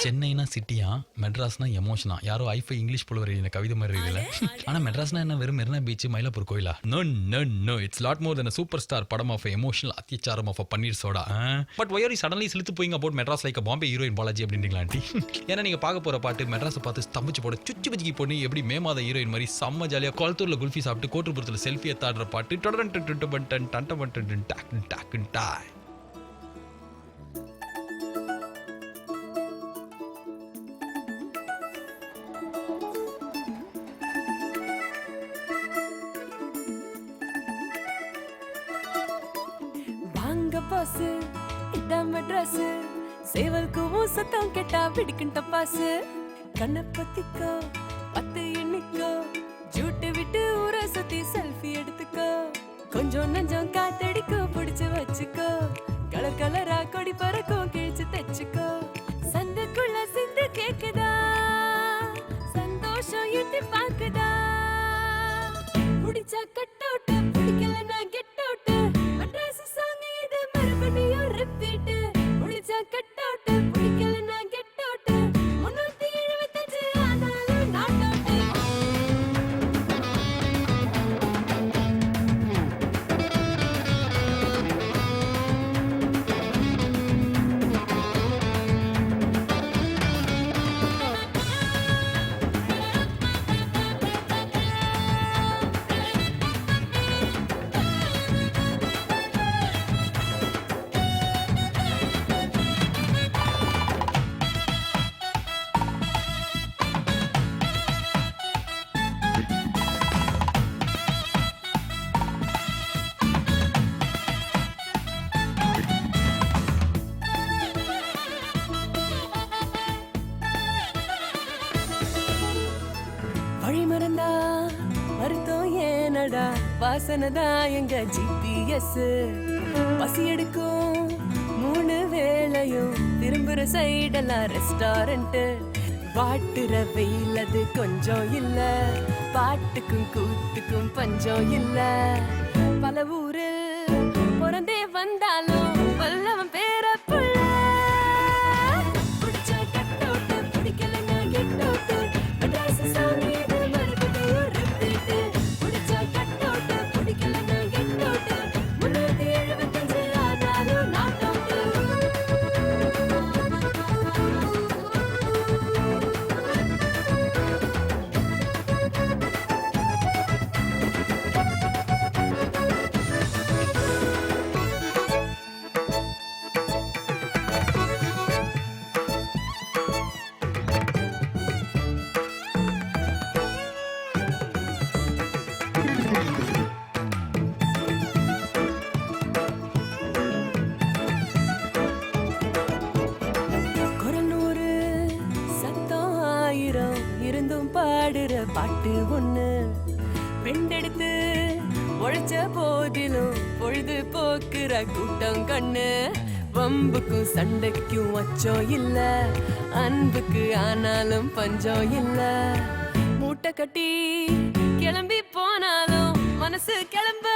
சென்னைனா சிட்டியா, மெட்ராஸ்னா எமோஷனா. யாரோ ஐஃபை இங்கிலீஷ் புலவர் எழுதின கவிதை மாதிரி இருக்குல்ல. ஆனா மெட்ராஸ்னா என்ன வெறும் மெரினா பீச், மயிலாப்பூர் கோயிலா? No no no, it's lot more than a super star படம் ஆஃப் எமோஷனல் அத்தியாச்சாரம் of paneer soda. But why are you suddenly சிலுத்து போயிங் about Madras like Bombay heroine Balaji அப்படின்றீங்களா ஆண்டி? ஏன்னா நீங்க பார்க்க போற பாட்டு மெட்ராஸை பார்த்து ஸ்தம்பிச்சு போட சுச்சி பஜிக்கு பொண்ணு எப்படி மே மாத ஹீரோயின் மாதிரி செம்ம ஜாலியா குளத்தூர்ல குல்ஃபி சாப்பிட்டு கோட்டுப்புறத்துல செல்ஃபி எடுத்தாடுற பாட்டு டாக். வாங்க பாஸ் இதான் மெட்ராஸ், சேவலுக்கு சத்தம் கேட்டா பிடிக்கின்ற பாஸ். கண்ணை பத்திக்கோ, பத்து எண்ணிக்கோ, ஜூட்டு விட்டு ஊரை சுத்தி செல்ஃபி எடுத்துக்கோ. கொஞ்சம் நஞ்சம் காத்தடிக்கோ, பிடிச்சு வச்சுக்கோ. கலர் கலரா கொடி பறக்கும், கிழிச்சு தைச்சுக்கோ. சந்துக்குள்ள சிந்து கேக்குதா, சந்தோஷம் எட்டி பாக்குதா. பிடிச்சா கட் அவுட், பிடிக்கலன்னா கெட் அவுட். மெட்ராஸ் சாங் இது மறுபடியும் ரிப்பீட். பிடிச்சா கட் அவுட், பிடிக்கலன்னா கெட் அவுட். 375 ஆனாலும் நாட் அவுட். வழி மறந்தா வருத்தம் ஏனடா, வாசனதா எங்க ஜிபிஎஸ். பசி எடுக்கும் 3 வேளையும், திரும்புற சைடெல்லாம் ரெஸ்டாரண்ட். வாட்டுற வெயில் அது கொஞ்சம் இல்ல, பாட்டுக்கும் கூத்துக்கும் பஞ்சம் இல்ல. பல ஊரில் பிறந்தே வந்தாலும் வல்லவன் பேர புள்ள. பிடிச்சா கட் அவுட், பிடிக்கலன்னா கெட் அவுட். மெட்ராஸ் சாமி இது மறுபடியும் ரிப்பீட். பிடிச்சா கட் அவுட், பிடிக்கலன்னா கெட் அவுட். 375 ஆனாலும் நாட் அவுட். குரநூறு சத்தம் ஆயிரம் இருந்தும் பாடுற பாட்டு ஒண்ணு. பெண்டெடுத்து உழைச்ச போதிலும் பொழுது போக்குற கூட்டம் கண்ணு. வம்புக்கும் சண்டைக்கும் அச்சம் இல்ல, அன்புக்கு ஆனாலும் பஞ்சம் இல்ல. மூட்டை கட்டி கிளம்பி போனாலும் மனசு கிளம்ப